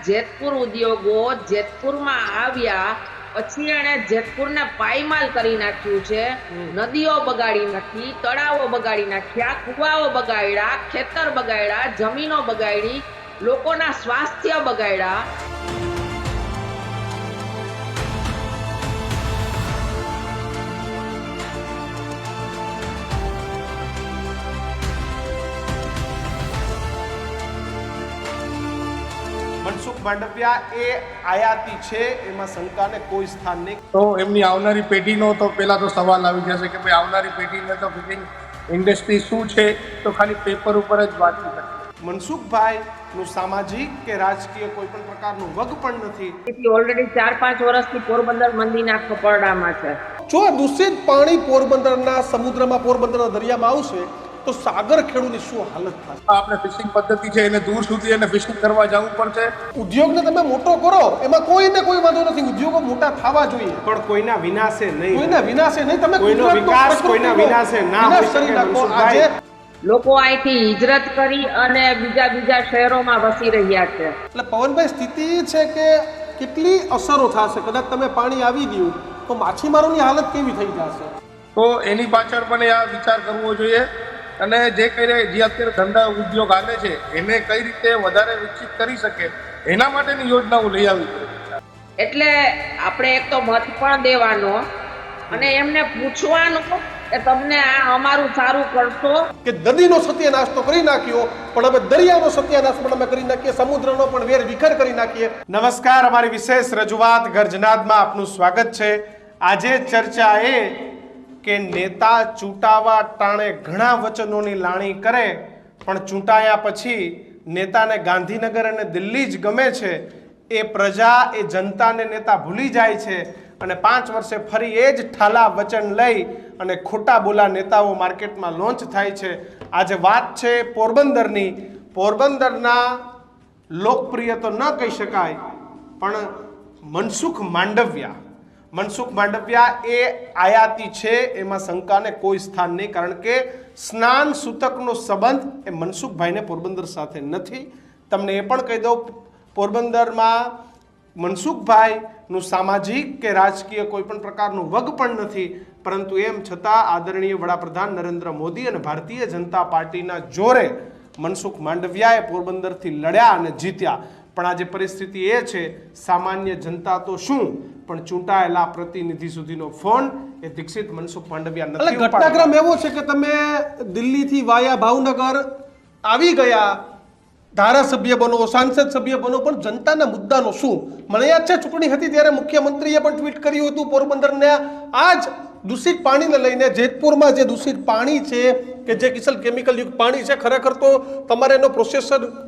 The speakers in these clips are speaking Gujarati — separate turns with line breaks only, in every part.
જેતપુર ઉદ્યોગો જેતપુરમાં આવ્યા પછી એણે જેતપુરને પાયમાલ કરી નાખ્યું છે। નદીઓ બગાડી નાખી, તળાવો બગાડી નાખ્યા, કુવાઓ બગાડ્યા, ખેતર બગાડ્યા, જમીનો બગાડી, લોકોના સ્વાસ્થ્ય બગાડ્યા।
મનસુખ માંડવિયા એ આયાતી છે, એમાં શંકાને કોઈ સ્થાન નહીં।
તો એમની આવનારી પેઢીનો તો પહેલા તો સવાલ આવી જશે કે ભાઈ આવનારી પેઢીને તો ફિશિંગ ઇન્ડસ્ટ્રી શું છે, તો ખાલી પેપર ઉપર જ વાંચી શકે।
મનસુખભાઈનું સામાજિક કે રાજકીય કોઈ પણ પ્રકારનું વગ પણ નથી।
ઓલરેડી 4-5 વર્ષથી પોરબંદર મંદીના કપરડામાં છે।
જો દૂષિત પાણી પોરબંદરના સમુદ્રમાં, પોરબંદરના દરિયામાં આવશે તો સાગર ખેડૂની શું હાલત થશે?
આપણે ફિશિંગ પદ્ધતિ છે એને દૂર સુધી એને ફિશિંગ કરવા જવું પડશે।
ઉદ્યોગને તમે મોટો કરો, એમાં કોઈને કોઈ વાંધો નથી, ઉદ્યોગો મોટા થવા જોઈએ,
પણ કોઈના વિનાશે નહીં,
કોઈના વિનાશે નહીં। તમે
કોઈનો વિકાસ કોઈના વિનાશે ના હોઈ શકે।
આજે
લોકો અહીંથી હિજરત કરી અને બીજા શહેરોમાં વસી રહ્યા છે।
એટલે પવનભાઈ, સ્થિતિ એ છે કે કેટલી અસરો થશે કદાચ તમે પાણી આવી ગયું તો માછીમારોની હાલત કેવી થઈ જશે?
તો એની પાછળ પણ આ વિચાર કરવો જોઈએ અને જે અત્યારે ધંધા ઉદ્યોગ હાલે છે એને કઈ રીતે વધારે વિકસિત કરી શકે એના માટેની યોજનાઓ લઈ આવી છે।
એટલે આપણે એક તો મત પણ દેવાનો અને એમને પૂછવાનું કે તમને આ અમારું સારું કરશો
કે નદીનો સત્યાનાશ તો કરી નાખ્યો, પણ હવે દરિયાનો સત્યાનાશ પણ અમે કરી નાખીએ, સમુદ્રનો પણ વેર વિખેર કરી નાખીએ।
નમસ્કાર, અમારી વિશેષ રજૂઆત ગર્જનાદમાં આપનું સ્વાગત છે। આજે ચર્ચા એ કે નેતા ચૂંટાવા ટાણે ઘણા વચનોની લાણી કરે, પણ ચૂંટાયા પછી નેતાને ગાંધીનગર અને દિલ્હી જ ગમે છે। એ પ્રજા, એ જનતાને નેતા ભૂલી જાય છે અને 5 વર્ષે ફરી એ જ ઠાલા વચન લઈ અને ખોટા બોલા નેતાઓ માર્કેટમાં લોન્ચ થાય છે। આજે વાત છે પોરબંદરની। પોરબંદરના લોકપ્રિય તો ન કહી શકાય, પણ મનસુખ માંડવિયા એ આયાતી છે, એમાં શંકાને કોઈ સ્થાન નહીં, કારણ કે સ્નાન સૂતકનો સંબંધ એ મનસુખભાઈને પોરબંદર સાથે નથી। તમને એ પણ કહી દઉં, પોરબંદરમાં મનસુખભાઈનું સામાજિક કે રાજકીય કોઈ પણ પ્રકારનું વગ પણ નથી, પરંતુ એમ છતાં આદરણીય વડાપ્રધાન નરેન્દ્ર મોદી અને ભારતીય જનતા પાર્ટીના જોરે મનસુખ માંડવિયાએ પોરબંદરથી લડ્યા અને જીત્યા। પણ આજે પરિસ્થિતિ એ છે, સામાન્ય જનતા તો શું પણ ચૂંટાયેલા પ્રતિનિધિ સુધીનો ફોન એ દીક્ષિત મનસુખ માંડવિયા નથી
એટલે ઘટનાક્રમ એવો છે કે તમે દિલ્હીથી વાયા ભાવનગર આવી ગયા, ધારાસભ્ય બનો, સાંસદ સભ્ય બનો, પણ જનતાના મુદ્દાનો શું? મને યાદ છે ચૂંટણી હતી ત્યારે મુખ્યમંત્રીએ પણ ટ્વીટ કર્યું હતું પોરબંદરને આ જ દૂષિત પાણીને લઈને, જેતપુરમાં જે દૂષિત પાણી છે કે જે કિસલ કેમિકલ યુક્ત પાણી છે, ખરેખર તો તમારે એનો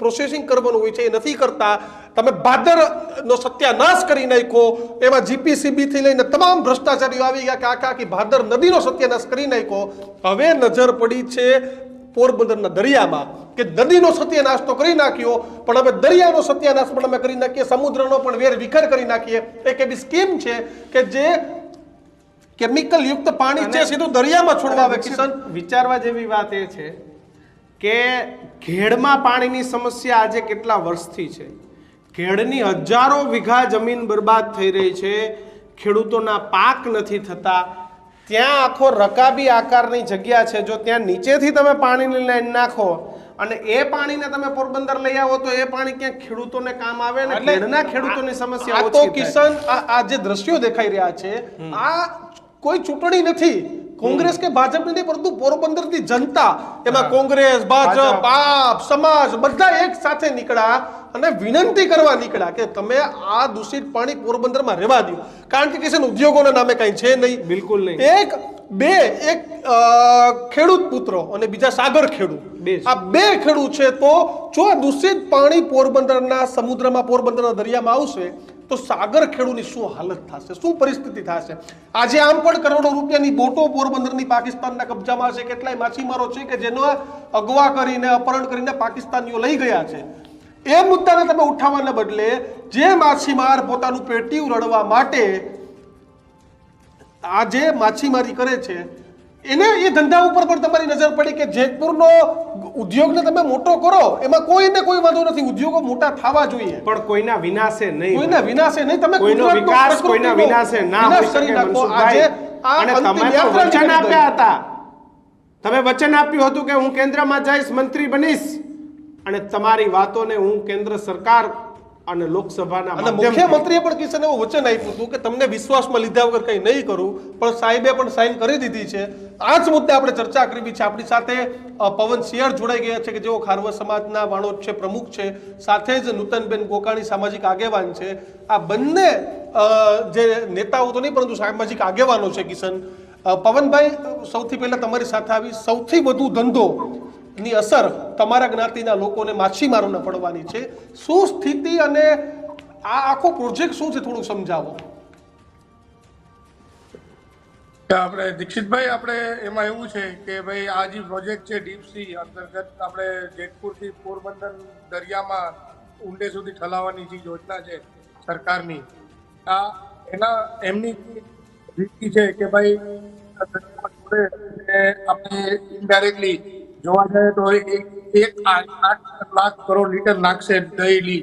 પ્રોસેસિંગ કરવાનું હોય છે, એ નથી કરતા। તમે ભાદરનો સત્યાનાશ કરી નાખ્યો, એમાં જીપીસીબી થી લઈને તમામ ભ્રષ્ટાચારીઓ આવી ગયા કે આખી ભાદર નદીનો સત્યાનાશ કરી નાખ્યો। હવે નજર પડી છે પોરબંદરના દરિયામાં કે નદીનો સત્યાનાશ તો કરી નાખ્યો, પણ હવે દરિયાનો સત્યાનાશ પણ અમે કરી નાખીએ, સમુદ્રનો પણ વેર વિખેર કરી નાખીએ। એક એવી સ્કીમ છે કે જે કેમિકલ યુક્ત પાણી છે સીધું દરિયામાં છોડવા આવે। કિશન,
વિચારવા જેવી વાત એ છે કે ખેડમાં પાણીની સમસ્યા આજે કેટલા વર્ષથી છે। ખેડની હજારો વીઘા જમીન બરબાદ થઈ રહી છે, ખેડૂતોના પાક નથી થતા। ત્યાં આખો રકાબી આકારની જગ્યા છે, જો ત્યાં નીચેથી તમે પાણીની લાઈન નાખો અને એ પાણીને તમે પોરબંદર લઈ આવો તો એ પાણી ક્યાંક ખેડૂતોને કામ આવે ને ખેડના ખેડૂતોની સમસ્યા
આ તો કિશન, આ જે દ્રશ્યો દેખાઈ રહ્યા છે, આ કોઈ ચૂંટણી નથી કોંગ્રેસ કે ભાજપની નહીં, પરંતુ પોરબંદરની જનતા, એમાં કોંગ્રેસ, ભાજપ, આપ, સમાજ બધા એક સાથે નીકળ્યા અને વિનંતી કરવા નીકળ્યા કે તમે આ દૂષિત પાણી પોરબંદરમાં રહેવા દો, કારણ કે કિશન ઉદ્યોગોના નામે કઈ છે નહીં,
બિલકુલ નહીં।
એક ખેડૂત પુત્રો અને બીજા સાગર ખેડૂત, આ બે ખેડૂત છે, તો જો દૂષિત પાણી પોરબંદરના સમુદ્રમાં, પોરબંદરના દરિયામાં આવશે તો સાગર ખેડૂની શું હાલત થશે, શું પરિસ્થિતિ થશે? આજે આમ પણ કરોડો રૂપિયાની બોટો પોરબંદરની પાકિસ્તાનના કબજામાં છે, કેટલાય માછીમારો છે કે જેનો અગવા કરીને, અપહરણ કરીને પાકિસ્તાનીઓ લઈ ગયા છે। એ મુદ્દાને તમે ઉઠાવવાના બદલે જે માછીમાર પોતાનું પેટીયું રડવા માટે આ જે માછીમારી કરે છે એ ધંધા ઉપર પણ તમારી નજર પડી કે જેતપુરનો ઉદ્યોગને તમે મોટો કરો, એમાં કોઈને કોઈ વાંધો નથી, ઉદ્યોગો મોટા થવા જોઈએ,
પણ કોઈના વિનાશે નહીં,
કોઈના વિનાશે નહીં. તમે
કોઈનો
ગુજરાતનો
વિકાસ
પ્રકૃતિનો
કોઈના વિનાશે ના હોઈ
વિનાશ કરી
શકે
નાખો.
મનસુખભાઈ.
આજે આ
અને
અંતિમ
તમે તો
યાત્રા
વચન
નીકળી ગઈ.
આપ્યા હતા, તમે વચન આપ્યું હતું કે હું કેન્દ્રમાં જઈશ, મંત્રી બનીશ, અને તમારી વાતોને હું કેન્દ્ર સરકાર અને લોકસભાના
અને
માધ્યમથી
મુખ્યમંત્રીએ પણ કિશન એવું વચન આપ્યું હતું કે તમને વિશ્વાસમાં લીધા વગર કંઈ નહીં કરું, પણ સાહેબે પણ સાઇન કરી દીધી છે. આ જ મુદ્દે આપણે ચર્ચા કરવી છે. આપણી સાથે પવન શિયાળ જોડાઈ ગયા છે કે જેઓ ખારવા સમાજના વાણોદ છે પ્રમુખ છે, સાથે જ નૂતનબેન ગોકાણી સામાજિક આગેવાન છે. આ બંને જે નેતાઓ તો નહીં પરંતુ સામાજિક આગેવાનો છે. કિશન, પવનભાઈ, સૌથી પહેલા તમારી સાથે આવી, સૌથી વધુ ધંધો ની અસર તમારા જ્ઞાતિના લોકોને, માછીમારોને પડવાની છે. શું સ્થિતિ અને આ આખો પ્રોજેક્ટ શું છે, થોડું સમજાવો.
આપણે દીક્ષિતભાઈ, આપણે એમાં એવું છે કે ભાઈ આ જે પ્રોજેક્ટ છે ડીપ સી અંતર્ગત આપણે જેતપુરથી પોરબંદર દરિયામાં ઊંડે સુધી ઠલાવવાની જે યોજના છે સરકારની, આ એમની રીતિ છે કે ભાઈ આપણે ઇનડાયરેક્ટલી જોવા જાય તો 8 લાખ કરોડ લીટર નાખશે ડેઈલી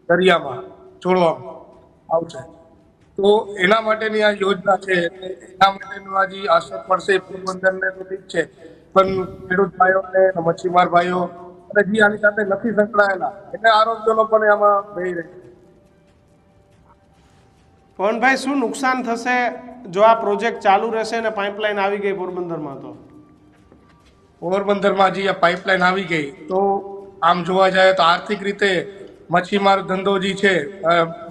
દરિયામાં છોડવામાં આવશે. તો એના માટેની આ યોજના છે, એના માટેનું આ જે અસર પડશે પોરબંદરને તો ઠીક છે, પણ ખેડૂત ભાઈઓને, મચ્છીમાર ભાઈઓ અને જે આની સાથે નથી સંકળાયેલા એને આરોગ્યનો પણ આમાં ભય રહે છે.
પવનભાઈ, શું નુકસાન થશે જો આ પ્રોજેક્ટ ચાલુ રહેશે અને પાઇપલાઇન આવી ગઈ પોરબંદરમાં? તો
પોરબંદરમાં જે આ પાઇપલાઇન આવી ગઈ તો આમ જોવા જાય તો આર્થિક રીતે મચ્છીમાર ધંધો જે છે,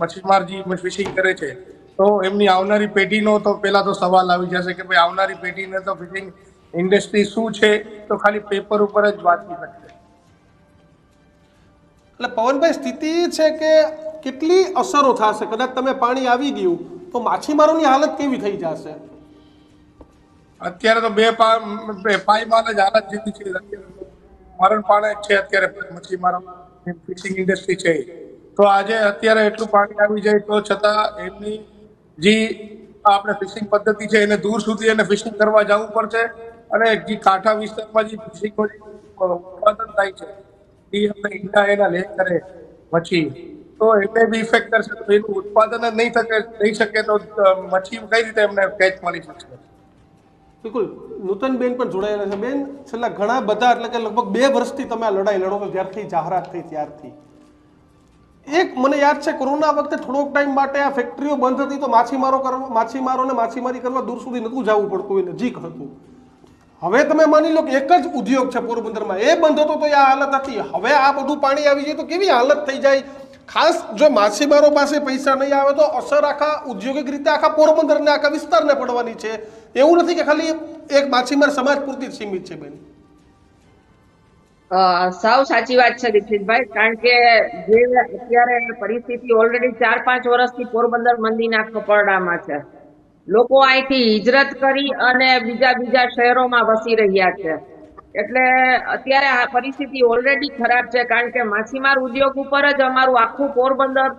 મચ્છીમાર જે ફિશિંગ કરે છે, તો એમની આવનારી પેઢીનો તો પહેલા તો સવાલ આવી જશે કે ભાઈ આવનારી પેઢીને તો ફિશિંગ ઇન્ડસ્ટ્રી શું છે તો ખાલી પેપર ઉપર જ વાંચી શકશે.
એટલે પવનભાઈ, સ્થિતિ છે કે કેટલી અસરો થશે? કદાચ તમે પાણી આવી ગયું તો માછીમારોની હાલત કેવી થઈ જશે?
અત્યારે તો પાયમાલ જ હાલત જેવી છે, મરણ પાણે છે અત્યારે મચ્છીમારો, ફિશિંગ ઇન્ડસ્ટ્રી છે. તો આજે અત્યારે એટલું પાણી આવી જાય તો છતાં એમની જે આપણે ફિશિંગ પદ્ધતિ છે એને દૂર સુધી એને ફિશિંગ કરવા જવું પડશે, અને જે કાંઠા વિસ્તારમાં જે ફિશિંગ ઉત્પાદન થાય છે એ આપણે ઈંડા એના લે કરે મચ્છી, તો એને બી ઇફેક્ટ કરશે. તો એનું ઉત્પાદન જ નહીં શકે તો મચ્છી કઈ રીતે એમને કેચ મળી શકશે?
બિલકુલ. નૂતનબેન પણ જોડાયેલા છે. બેન, છેલ્લા ઘણા બધા એટલે કે લગભગ 2 વર્ષથી તમે આ લડાઈ લડો છો, જ્યારથી જાહેરાત થઈ ત્યારથી. એક મને યાદ છે કોરોના વખતે થોડોક ટાઈમ માટે આ ફેક્ટરીઓ બંધ હતી તો માછીમારોને માછીમારી કરવા દૂર સુધી નહોતું જવું પડતું, એ નજીક હતું. હવે તમે માની લો કે એક જ ઉદ્યોગ છે પોરબંદરમાં, એ બંધ હતો તો આ હાલત હતી. હવે આ બધું પાણી આવી જાય તો કેવી હાલત થઈ જાય? ખાસ જો માછીમારો પાસે પૈસા નહીં આવે તો અસર આખા ઔદ્યોગિક રીતે આખા પોરબંદરને, આખા વિસ્તારને પડવાની છે. એવું નથી કે ખાલી એક માછીમાર સમાજ પૂરતી જ સીમિત છે. બેન,
સાવ સાચી વાત છે દીક્ષિતભાઈ, કારણ કે જે અત્યારે પરિસ્થિતિ ઓલરેડી 4-5 વર્ષથી પોરબંદર મંદીના કપરડામાં છે. લોકો અહીંથી હિજરત કરી અને બીજા શહેરોમાં વસી રહ્યા છે. એટલે અત્યારે આ પરિસ્થિતિ ઓલરેડી ખરાબ છે, કારણ કે માછીમાર ઉદ્યોગ ઉપર જ અમારું આખું પોરબંદર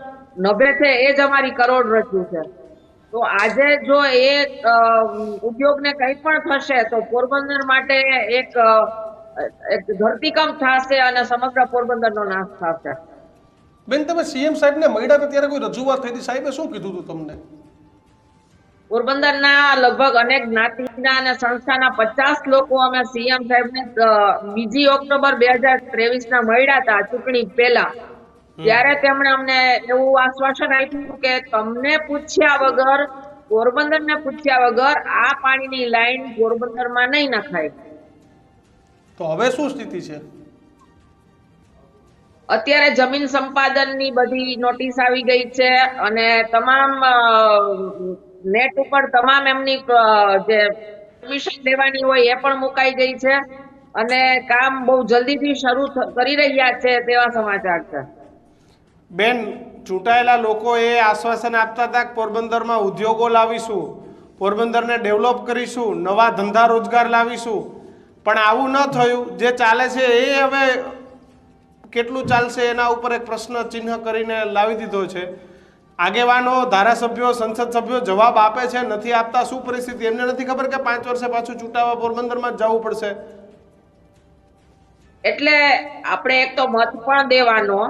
નભે છે, એ જ અમારી કરોડરજ્જુ છે. તો આજે જો એ ઉદ્યોગને કંઈ પણ થશે તો પોરબંદર માટે એક ધરતીકંપ થશે અને સમગ્ર પોરબંદરનો નાશ થશે.
બેન, તમે સીએમ સાહેબને મળ્યા હતા ત્યારે કોઈ રજૂઆત થઈ હતી? સાહેબે શું કીધું હતું તમને?
પોરબંદરના લગભગ અનેક જ્ઞાતિના અને સંસ્થાના 50 લોકો અમે સીએમ સાહેબને 2 ઓક્ટોબર 2023 મળ્યા હતા, ચૂંટણી પહેલા. ત્યારે તેમણે અમને એવું આશ્વાસન આપ્યું કે તમને પૂછ્યા વગર, પોરબંદરને પૂછ્યા વગર આ પાણીની લાઈન પોરબંદરમાં નહીં નખાય.
તો હવે શું સ્થિતિ છે?
અત્યારે જમીન સંપાદનની બધી નોટિસ આવી ગઈ છે અને તમામ નેટ ઉપર તમામ એમની જે પરમિશન લેવાની હોય એ પણ મુકાઈ ગઈ છે અને કામ બહુ જલ્દીથી શરૂ કરી રહ્યા છે તેવા સમાચાર છે.
બેન, ચૂંટાયેલા લોકો એ આશ્વાસન આપતા હતા કે પોરબંદરમાં ઉદ્યોગો લાવીશું, પોરબંદરને ડેવલપ કરીશું, નવા ધંધા રોજગાર લાવીશું, પણ આવું ન થયું. જે ચાલે છે એ હવે કેટલું ચાલશે એના ઉપર એક પ્રશ્ન ચિહ્ન કરીને લાવી દીધો છે. આગેવાનો, ધારાસભ્યો, સંસદ સભ્યો જવાબ આપે છે, નથી આપતા, શું પરિસ્થિતિ? એમને નથી ખબર કે 5 વર્ષે પાછું ચૂંટાવા પોરબંદરમાં જ જવું પડશે?
એટલે આપણે એક તો મત પણ દેવાનો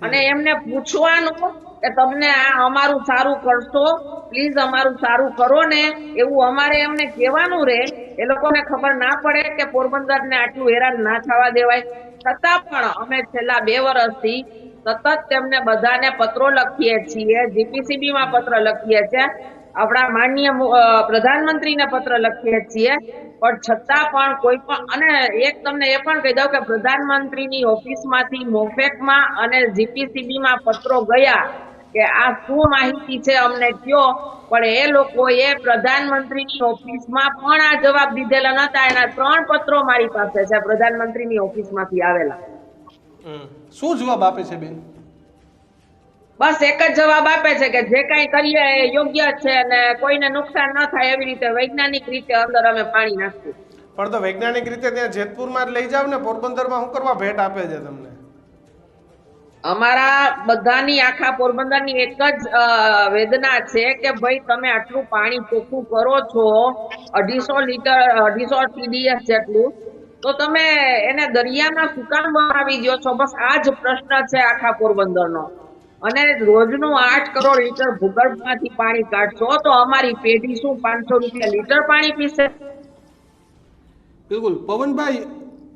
અને એમને પૂછવાનું કે તમને આ અમારું સારું કરશો, પ્લીઝ અમારું સારું કરો ને, એવું અમારે એમને કહેવાનું રે. એ લોકોને ખબર ના પડે કે પોરબંદરને આટલું હેરાન ના થવા દેવાય. છતાં પણ અમે છેલ્લા 2 વર્ષથી સતત તેમને બધાને પત્રો લખીએ છીએ, જીપીસીબી માં પત્ર લખીએ છીએ, આપણા માનનીય પ્રધાનમંત્રીને પત્ર લખીએ છીએ, પણ છતાં પણ કોઈ પણ, અને એક તમને એ પણ કહી દઉં કે પ્રધાનમંત્રીની ઓફિસમાંથી મોફેકમાં અને જીપીસીબી માં પત્રો ગયા કે આ શું માહિતી છે અમને કયો, પણ એ લોકોએ પ્રધાનમંત્રીની ઓફિસમાં પણ આ જવાબ દીધેલા નતા. એના 3 પત્રો મારી પાસે છે પ્રધાનમંત્રીની ઓફિસમાંથી આવેલા.
શું જવાબ આપે છે બેન?
બસ એક જ જવાબ આપે છે કે જે કઈ કરીએ એ યોગ્ય છે અને કોઈને નુકસાન ન થાય એવી રીતે વૈજ્ઞાનિક રીતે અંદર અમે પાણી નાખીએ.
પણ તો વૈજ્ઞાનિક રીતે ત્યાં જેતપુરમાં જ લઈ જાવ ને, પોરબંદરમાં શું કરવા ભેટ આપે છે તમને?
અમારા બધાની, આખા પોરબંદરની એક જ વેદના છે કે ભાઈ તમે આટલું પાણી ચોખ્ખું કરો છો, 250 લીટર 250 TDS જેટલું, તો તમે એને દરિયામાં શું કામ વહાવી દો છો? બસ આ જ પ્રશ્ન છે આખા પોરબંદરનો. અને રોજનું 8 કરોડ લીટર ભૂગર્ભમાંથી પાણી કાઢશો તો અમારી પેઢી શું 500 રૂપિયા લીટર પાણી પીશે?
બિલકુલ પવનભાઈ,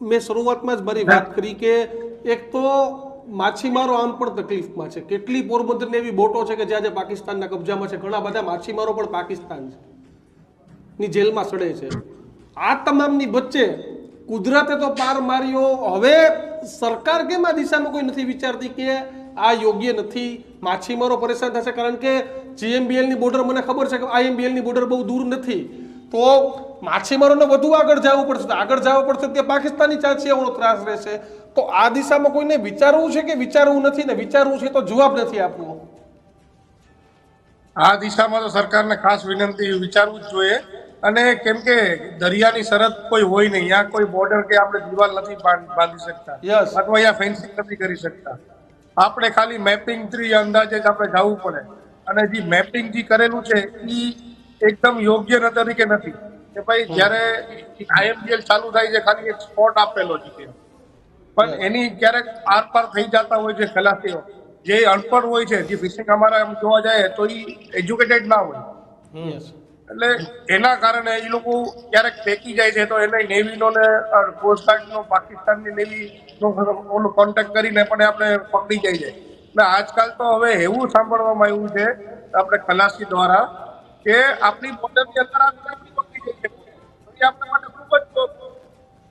મેં શરૂઆતમાં જ મારી વાત કરી કે એક તો માછીમારો આમ પણ તકલીફમાં છે. કેટલી પોરબંદરની એવી બોટો છે કે જે આજે પાકિસ્તાનના કબજામાં છે. ઘણા બધા માછીમારો પણ પાકિસ્તાન ની જેલમાં સડે છે. આ તમામની વચ્ચે કુદરતે તો પાર માર્યો. હવે સરકાર કેમ આ દિશામાં કોઈ નથી વિચારતી કે આ યોગ્ય નથી, માછીમારો પરેશાન થશે? કારણ કે GMBL ની બોર્ડર મને ખબર છે કે IMBL ની બોર્ડર બહુ દૂર નથી, તો માછીમારોને વધુ આગળ જવું પડશે. આગળ જવું પડશે ત્યાં પાકિસ્તાની ચાંચિયાઓનો ત્રાસ રહેશે. તો આ દિશામાં કોઈને વિચારવું છે કે વિચારવું નથી? ને વિચારવું છે તો જવાબ નથી આપવો.
આ દિશામાં તો સરકારને ખાસ વિનંતી, વિચારવું જ જોઈએ. અને કેમ કે દરિયાની સરહદ કોઈ હોય નહીં, ત્યાં કોઈ બોર્ડર કે આપણે દિવાલ નથી બાંધી શકતા,
Yes.
અથવા અહીંયા ફેન્સિંગ નથી કરી શકતા. આપણે ખાલી મેપિંગ થી અંદાજે જ આપણે જવું પડે. અને જે મેપિંગ જે કરેલું છે એ એકદમ યોગ્ય તરીકે નથી કે ભાઈ જ્યારે IMBL ચાલુ થાય છે ખાલી એક સ્પોટ આપેલો છે ત્યાં, પણ એની ક્યારેક આર પાર થઈ જતા હોય છે ખલાસીઓ, જે અનપઢ હોય છે, જે ફિશિંગ અમારા એમ જોવા જાય તો એ એજ્યુકેટેડ ના હોય. એટલે એના કારણે એ લોકો ક્યારેક ફેંકી જાય છે, તો એને નેવીનો ને કોસ્ટગાર્ડનો, પાકિસ્તાનની નેવીનો ઓલો કોન્ટેક્ટ કરીને પણ આપણે પકડી જાય છે. એટલે આજકાલ તો હવે એવું સાંભળવામાં આવ્યું છે આપણે ખલાસી દ્વારા કે આપણી બોર્ડરની અંદર આપણી પકડી જાય છે. એ આપણા માટે ખૂબ જ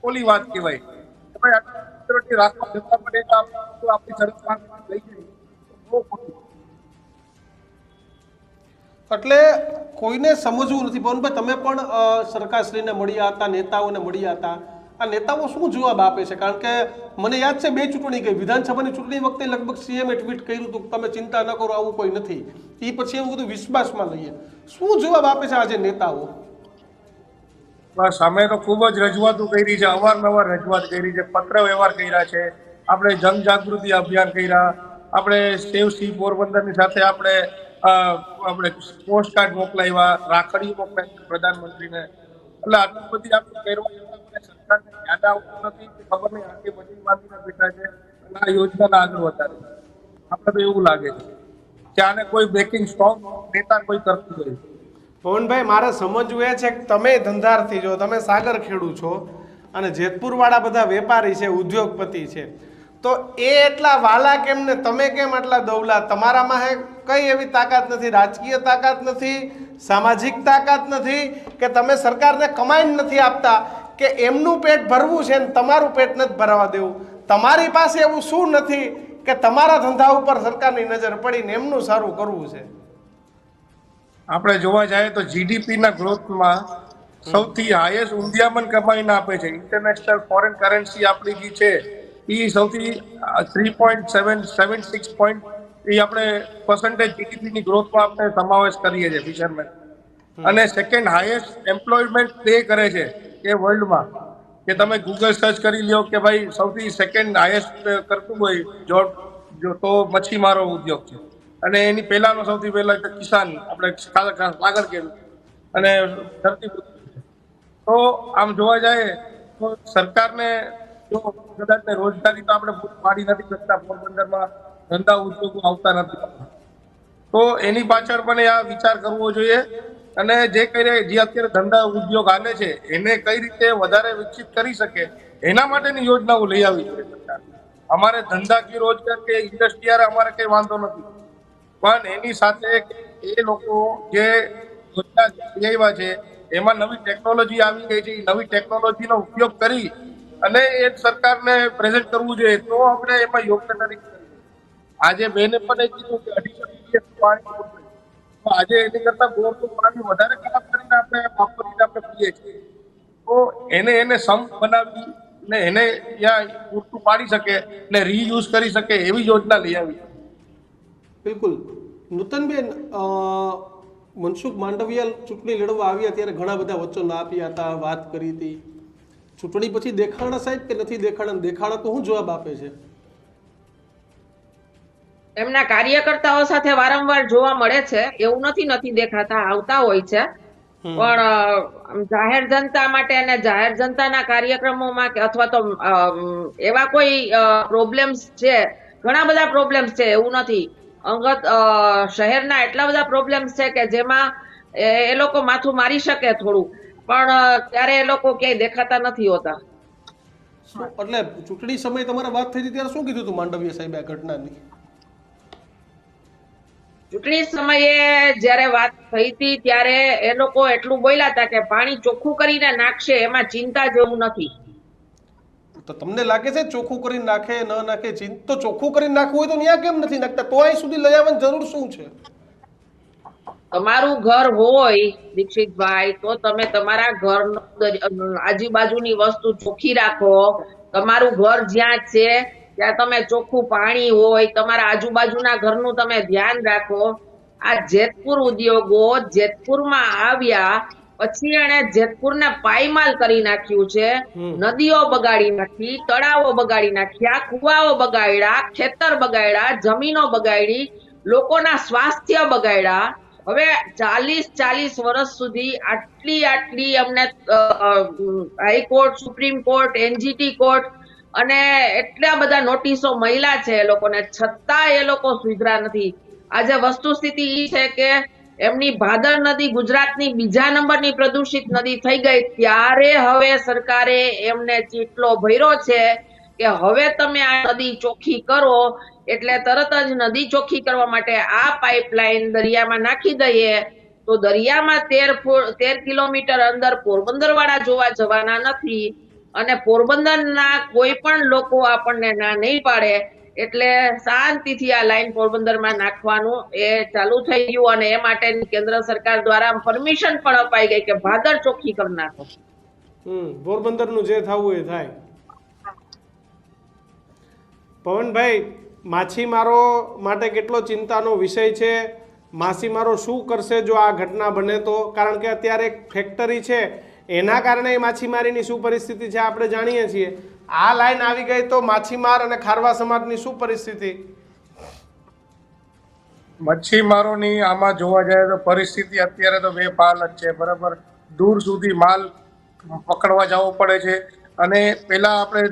ઓલી વાત કહેવાય કે ભાઈ આટલી સિક્યોરિટી રાખવા જતા પડે તો આપણી સરહદ લઈ જાય બહુ ખોટું.
એટલે કોઈને સમજવું નથી. પવનભાઈ, તમે પણ સરકારશ્રીને મળ્યા હતા, નેતાઓને મળ્યા હતા. આ નેતાઓ શું જવાબ આપે છે? કારણ કે મને યાદ છે 2 ચૂંટણી ગઈ, વિધાનસભાની ચૂંટણી વખતે લગભગ CM એ ટ્વીટ કર્યું હતું તમે ચિંતા ન કરો, આવું કોઈ નથી. એ પછી એવું બધું વિશ્વાસમાં લઈએ. શું જવાબ આપે છે આજે નેતાઓ?
બસ અમે તો ખૂબ જ રજૂઆતો કરી છે, અવારનવાર રજૂઆત કરી છે, પત્ર વ્યવહાર કર્યા છે, આપણે જનજાગૃતિ અભિયાન કર્યા, આપણે સેવ સી પોરબંદરની સાથે આપણે પોસ્ટકાર્ડ મોકલાવ્યા, રાખડી મોકલાવી પ્રધાનમંત્રીને. એટલે આટલી બધી આપણે કરવા સરકારને યાદ આવતું નથી કે ખબર નહીં આટલી બધી બાંધીને બેઠા છે અને આ યોજનાના આગળ વધારે. આપણે તો એવું લાગે છે કે આને કોઈ બેકિંગ સ્ટ્રોંગ નેતા કોઈ કરતું નથી.
પવનભાઈ, મારે સમજવું એ છે કે તમે ધંધાર્થી છો, તમે સાગર ખેડૂ છો અને જેતપુરવાળા બધા વેપારી છે, ઉદ્યોગપતિ છે, તો એ એટલા વાલા કેમ ને તમે કેમ આટલા દવલા? તમારામાં કઈ એવી તાકાત નથી? રાજકીય તાકાત નથી, સામાજિક તાકાત નથી કે તમે સરકારને કમાઈને નથી આપતા કે એમનું પેટ ભરવું છે ને તમારું પેટ નથી ભરવા દેવું? તમારી પાસે એવું શું નથી કે તમારા ધંધા ઉપર સરકારની નજર પડીને એમનું સારું કરવું છે?
આપણે જોવા જઈએ તો GDPના ગ્રોથમાં સૌથી હાઈએસ્ટ ઇન્ડિયામાં કમાઈને આપે છે. ઇન્ટરનેશનલ ફોરેન કરન્સી આપણી જે છે એ સૌથી 3.76 પોઈન્ટ એ આપણે પર્સન્ટેજ GDPની ગ્રોથમાં આપણે સમાવેશ કરીએ છીએ ફિશરમેન. અને સેકન્ડ હાઈએસ્ટ એમ્પ્લોયમેન્ટ પે કરે છે એ વર્લ્ડમાં. કે તમે ગૂગલ સર્ચ કરી લ્યો કે ભાઈ સૌથી સેકન્ડ હાઈએસ્ટ કરતું હોય જોબ જો તો મચ્છીમારો ઉદ્યોગ છે. અને એની પહેલાનો સૌથી પહેલા એટલે કિસાન આપણે કાગળ કેળું અને ધરતીપુત્ર. તો આમ જોવા જાય તો સરકારને જો કદાચ રોજગારી તો આપણે પૂરી પાડી નથી શકતા, પોરબંદરમાં ધંધા ઉદ્યોગો આવતા નથી, તો એની પાછળ પણ આ વિચાર કરવો જોઈએ. અને જે અત્યારે ધંધા ઉદ્યોગ હાલે છે એને કઈ રીતે વધારે વિકસિત કરી શકે એના માટેની યોજનાઓ લઈ આવી છે સરકાર. અમારે ધંધાકીય રોજગાર કે ઇન્ડસ્ટ્રી અમારે કઈ વાંધો નથી, પણ એની સાથે એ લોકો જે યોજના લઈ આવ્યા છે એમાં નવી ટેકનોલોજી આવી ગઈ છે, એ નવી ટેકનોલોજીનો ઉપયોગ કરી અને એ સરકારને પ્રેઝન્ટ કરવું જોઈએ, તો આપણે એમાં યોગદાન કરી શકીએ. આજે બેને પણ એ કીધું કે 250 પાણી, તો આજે એની કરતા બોરનું પાણી વધારે ખરાબ કરીને આપણે વાપરીને આપણે પીએ છીએ. તો એને સમ બનાવી ને એને ત્યાં પૂરતું પાડી શકે ને રીયુઝ કરી શકે એવી યોજના લઈ આવી.
બિલકુલ. નૂતનબેન, મનસુખ માંડવિયા ચૂંટણી લડવા આવ્યા ત્યારે ઘણા બધા વચનો આપ્યા હતા, વાત કરી હતી. ચૂંટણી પછી દેખાણા સાહેબ કે નથી દેખાણા? દેખાણા તો શું જવાબ આપે છે?
એમના કાર્યકર્તાઓ સાથે વારંવાર જોવા મળે છે, એવું નથી દેખાતા, આવતા હોય છે, પણ જાહેર જનતા માટે અને જાહેર જનતાના કાર્યક્રમોમાં કે અથવા તો એવા કોઈ પ્રોબ્લેમ્સ છે, ઘણા બધા પ્રોબ્લેમ્સ છે, એવું નથી. અંગત શહેરના એટલા બધા પ્રોબ્લેમ્સ છે કે જેમાં એ લોકો માથું મારી શકે થોડું, પણ ત્યારે એ લોકો ક્યાંય દેખાતા નથી હોતા.
એટલે ચૂંટણી સમયે તમારે વાત થઈ હતી ત્યારે શું કીધું હતું માંડવિયા સાહેબે આ ઘટનાની?
ચૂંટણી સમયે જયારે વાત થઈ હતી ત્યારે એ લોકો એટલું બોલ્યા હતા કે પાણી ચોખ્ખું કરીને નાખશે, એમાં ચિંતા જેવું નથી.
તો તમને લાગે છે ચોખ્ખું કરીને નાખે ન નાખે, તો ચોખ્ખું કરીને નાખવું હોય તો ત્યાં કેમ નથી નાખતા? તો અહીં સુધી લઈ આવવાની જરૂર શું છે?
તમારું ઘર હોય દીક્ષિતભાઈ, તો તમે તમારા ઘર આજુબાજુની વસ્તુ ચોખ્ખી રાખો. તમારું ઘર જ્યાં છે ત્યાં તમે ચોખ્ખું પાણી હોય, તમારા આજુબાજુના ઘરનું તમે ધ્યાન રાખો. આ જેતપુર ઉદ્યોગો જેતપુરમાં આવ્યા પછી એને જેતપુરને પાયમાલ કરી નાખ્યું છે. નદીઓ બગાડી નાખી, તળાવો બગાડી નાખ્યા, કુવાઓ બગાડ્યા, ખેતર બગાડ્યા, જમીનો બગાડી, લોકોના સ્વાસ્થ્ય બગાડ્યા. હવે 40 વર્ષ સુધી આટલી અમને high court, supreme court, NGT court અને એટલા બધા નોટિસો મળ્યા છે એ લોકોને, છતાં એ લોકો સુધરા નથી. આજે વસ્તુસ્થિતિ એ છે કે એમની ભાદર નદી ગુજરાતની બીજા નંબરની પ્રદૂષિત નદી થઈ ગઈ, ત્યારે હવે સરકારે એમને ચીટલો ભર્યો છે કે હવે તમે આ નદી ચોખ્ખી કરો, એટલે તરત જ નદી ચોખ્ખી કરવા માટે આ પાઇપલાઇન દરિયામાં નાખી દઈએ, તો દરિયામાં 13 કિલોમીટર અંદર પોરબંદર વાળા જોવા જવાના નથી, અને પોરબંદરના કોઈ પણ લોકો આપણને ના નહીં પાડે, એટલે શાંતિથી આ લાઈન પોરબંદરમાં નાખવાનું એ ચાલુ થઈ ગયું. અને એ માટેની કેન્દ્ર સરકાર દ્વારા પરમિશન પણ અપાઈ ગઈ કે ભાદર ચોખ્ખી કરી નાખો.
પોરબંદરનું જે થવું એ થાય. પવનભાઈ, માછીમારો માટે કેટલો ચિંતાનો વિષય છે? માછીમારો શું કરશે જો આ ઘટના બને તો? કારણ કે અત્યારે એક ફેક્ટરી છે, એના કારણે માછીમારીની શું પરિસ્થિતિ છે આપણે જાણીએ છીએ. આ લાઈન આવી ગઈ તો માછીમાર અને ખારવા સમાજની શું પરિસ્થિતિ?
મચ્છીમારોની આમાં જોવા જાય તો પરિસ્થિતિ અત્યારે તો બેપાલ જ છે, બરાબર. દૂર સુધી માલ પકડવા જવો પડે છે, અને પેલા આપણે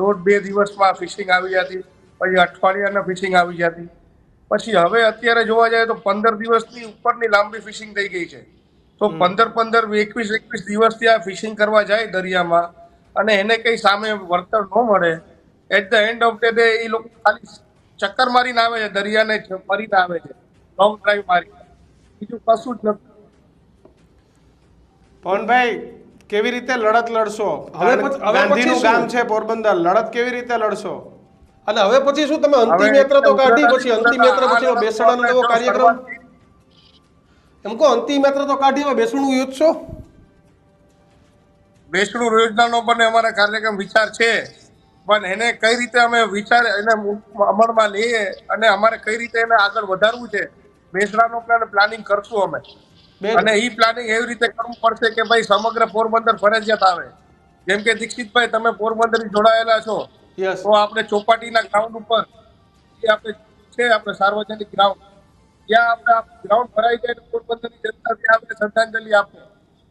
દોઢ બે દિવસમાં ફિશિંગ આવી જતી, પછી અઠવાડિયાના ફિશિંગ આવી જતી, પછી હવે અત્યારે જોવા જાય તો 15 દિવસની ઉપરની લાંબી ફિશિંગ થઈ ગઈ છે. તો 15 21 દિવસ ત્યાં ફિશિંગ કરવા જાય દરિયામાં અને એને કઈ સામે વળતર ન મળે, at the end of the day એ લોકો ખાલી ચક્કર મારીને આવે છે, દરિયાને ફરીને આવે છે, લોંગ ડ્રાઈવ મારી, બીજું કશું જ નથી.
પવનભાઈ, કેવી રીતે લડત લડશો? ગાંધીનું ગામ છે પોરબંદર, લડત કેવી રીતે લડશો?
અને હવે પછી શું તમે અંતિમ યાત્રા તો કાઢી, પછી અંતિમ યાત્રા પછી બેસણાનો એવો કાર્યક્રમ, એમ કહો અંતિમ યાત્રા તો કાઢી, હવે બેસણું યોજશો?
બેસણું યોજનાનો પણ અમારે કાર્યક્રમ વિચાર છે, પણ એને કઈ રીતે અમે વિચાર એને અમલમાં લઈએ અને અમારે કઈ રીતે એને આગળ વધારવું છે, બેસણાનો પ્લાનિંગ કરશું અમે. અને એ પ્લાનિંગ એવી રીતે કરવું પડશે કે ભાઈ સમગ્ર પોરબંદર ફરજિયાત આવે. જેમ કે દીક્ષિતભાઈ, તમે પોરબંદર જોડાયેલા છો, તો આપણે ચોપાટીના ગ્રાઉન્ડ ઉપર આપણે છે આપણે સાર્વજનિક ગ્રાઉન્ડ, જ્યાં આપણે ગ્રાઉન્ડ ભરાઈ જાય તો પોરબંદરની જનતા ત્યાં આપણે શ્રદ્ધાંજલિ આપે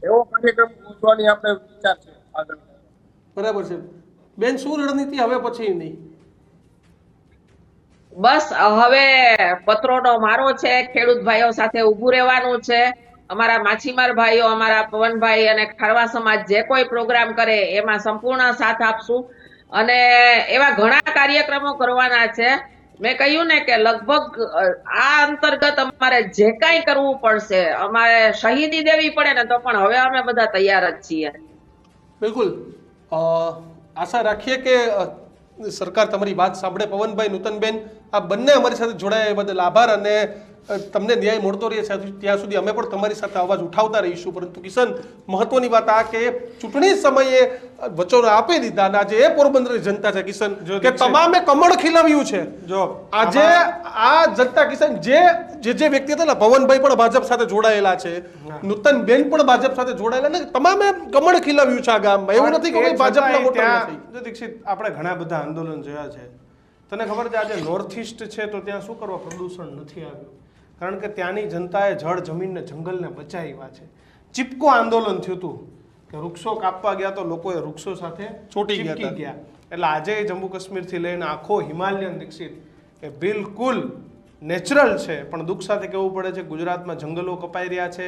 એવો કાર્યક્રમ યોજવાની આપણે વિચાર છે આગળ.
બરાબર છે બેન, શું રણનીતિ હવે પછીની?
બસ હવે પત્રોનો મારો છે, ખેડૂત ભાઈઓ સાથે ઊભું રહેવાનું છે. અમારા માછીમાર ભાઈઓ, અમારા પવનભાઈ અને ખારવા સમાજ જે કોઈ પ્રોગ્રામ કરે એમાં સંપૂર્ણ સાથ આપશું અને એવા ઘણા કાર્યક્રમો કરવાના છે. મેં કહ્યું ને કે લગભગ આ અંતર્ગત અમારે જે કાંઈ કરવું પડશે, અમારે શહીદી દેવી પડે ને તો પણ હવે અમે બધા તૈયાર જ છીએ.
બિલકુલ, આશા રાખીએ કે સરકાર તમારી વાત સાંભળે. પવનભાઈ, નૂતનબેન, આ બંને અમારી સાથે જોડાયા એ બદલ આભાર અને તમને ન્યાય મળતો રહે છે ત્યાં સુધી અમે પણ તમારી સાથે અવાજ ઉઠાવતા રહીશું. પરંતુ કિશન, મહત્વની વાત આ કે ચૂંટણી સમયે વચનો આપી દીધા અને આજે એ પોરબંદરની જનતા છે કિશન કે તમામે કમળ ખીલવ્યું છે. જો આજે આ જનતા કિશન જે વ્યક્તિ હતા ને, પવનભાઈ પણ ભાજપ સાથે જોડાયેલા છે, નૂતનબેન પણ ભાજપ સાથે જોડાયેલા ને, તમામે કમળ ખીલવ્યું છે આ ગામમાં. એવું નથી કે ભાજપના વોટર નથી.
જો દીક્ષિત, આપણે ઘણા બધા આંદોલન જોયા છે. તને ખબર છે આજે નોર્થ ઇસ્ટ છે તો ત્યાં શું કરવા પ્રદૂષણ નથી આવ્યું? કારણ કે ત્યાંની જનતાએ જળ જમીનને જંગલને બચાવ્યા છે. ચીપકો આંદોલન થયું હતું કે વૃક્ષો કાપવા ગયા તો લોકોએ વૃક્ષો સાથે
ચોંટી
ગયા. એટલે આજે જમ્મુ કાશ્મીરથી લઈને આખો હિમાલયન દીક્ષિત એ બિલકુલ નેચરલ છે. પણ દુઃખ સાથે કહેવું પડે છે ગુજરાતમાં જંગલો કપાઈ રહ્યા છે,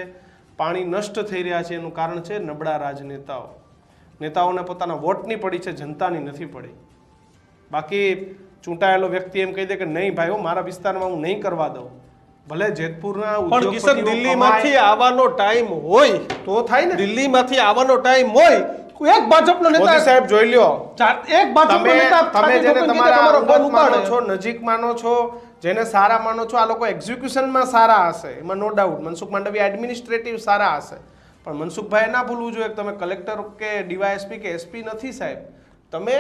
પાણી નષ્ટ થઈ રહ્યા છે. એનું કારણ છે નબળા રાજનેતાઓ. નેતાઓને પોતાના વોટની પડી છે, જનતાની નથી પડી. બાકી ચૂંટાયેલો વ્યક્તિ એમ કહી દે કે નહીં ભાઈઓ, મારા વિસ્તારમાં હું નહીં કરવા દઉં, ભલે જેતપુરના
પણ કિશન દિલ્હીમાંથી આવવાનો ટાઈમ હોય
તો થાય ને.
દિલ્હીમાંથી આવવાનો ટાઈમ હોય, એક ભાજપનો નેતા
મોદી સાહેબ જોઈ લ્યો,
એક ભાજપનો નેતા
તમે જેને તમારા
તમારો
અંગત માનો છો, નજીક માનો છો, જેને સારા માનો છો, આ લોકો એક્ઝિક્યુશનમાં સારા હશે, એમાં no doubt. Mansukh Mandaviya administrative સારા હશે, પણ મનસુખભાઈ ના ભૂલવું જોઈએ કે તમે કલેક્ટર કે ડીવાયએસપી કે એસપી નથી સાહેબ, તમે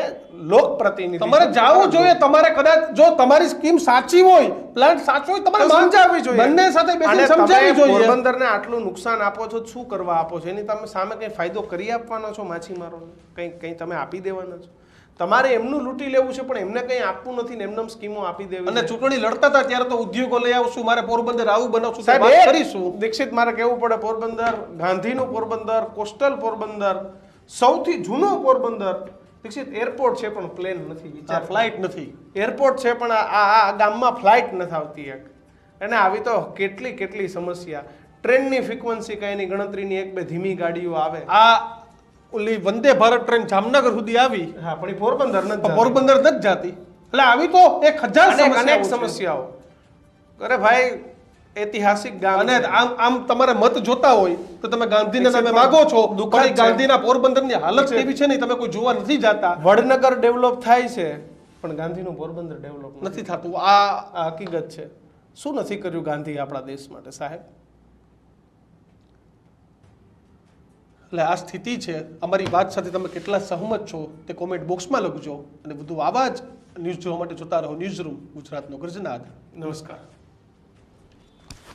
લોકપ્રતિનિધિ.
તમારે જાવું જોઈએ. તમારે કદાચ જો તમારી સ્કીમ સાચી હોય, પ્લાન સાચો હોય, તમારે
સમજાવવી જોઈએ.
બંને સાથે બેસીને
અને
સમજાવવી
તમે
જોઈએ.
પોરબંદરને આટલું નુકસાન આપો છો, શું કરવા આપો છો? એની તમે સામે કઈ ફાયદો કરી આપવાનો છો માછીમારોને? કઈ તમે આપી દેવાના છો? તમારે એમનું લૂંટી લેવું છે પણ એમને કઈ આપવું નથી ને એમને સ્કીમો આપી દેવી.
અને ચૂંટણી લડતા હતા ત્યારે તો ઉદ્યોગો લઈ આવશું, મારે પોરબંદર આવું બનાવશું,
સાહેબ
વાત કરીશું.
દીક્ષિત, મારે કેવું પડે, પોરબંદર, ગાંધીનું પોરબંદર, કોસ્ટલ પોરબંદર, સૌથી જૂનો પોરબંદર. દીક્ષિત, એરપોર્ટ છે પણ પ્લેન નથી,
ફ્લાઇટ નથી.
એરપોર્ટ છે પણ આ ગામમાં ફ્લાઇટ નથી આવતી એક. અને આવી તો કેટલી સમસ્યા. ટ્રેનની ફ્રીક્વન્સી કઈ એની ગણતરીની, એક બે ધીમી ગાડીઓ આવે.
આ ઓલી વંદે ભારત ટ્રેન જામનગર સુધી આવી,
હા, પણ એ પોરબંદર નથી,
પોરબંદર નથી જાતી. એટલે આવી તો 1000
અનેક સમસ્યાઓ. અરે ભાઈ, ઐતિહાસિક ગામ.
અને આમ તમારે મત જોતા હોય તો તમે ગાંધીના નામે માગો છો, પણ ગાંધીના પોરબંદરની હાલત કેવી છે ને તમે કોઈ જોવા નથી જાતા.
વડનગર ડેવલપ થાય છે પણ ગાંધીનું પોરબંદર ડેવલપ
નથી થતું. આ
હકીકત છે. શું નથી કર્યું ગાંધી આપણા દેશ માટે સાહેબ?
એટલે આ સ્થિતિ છે. અમારી વાત સાથે તમે કેટલા સહમત છો તે કોમેન્ટ બોક્સમાં લખજો અને વધુ આવા જ ન્યૂઝ જોવા માટે જોતા રહો ન્યૂઝ રૂમ, ગુજરાતનો ગર્જનાદ.
નમસ્કાર.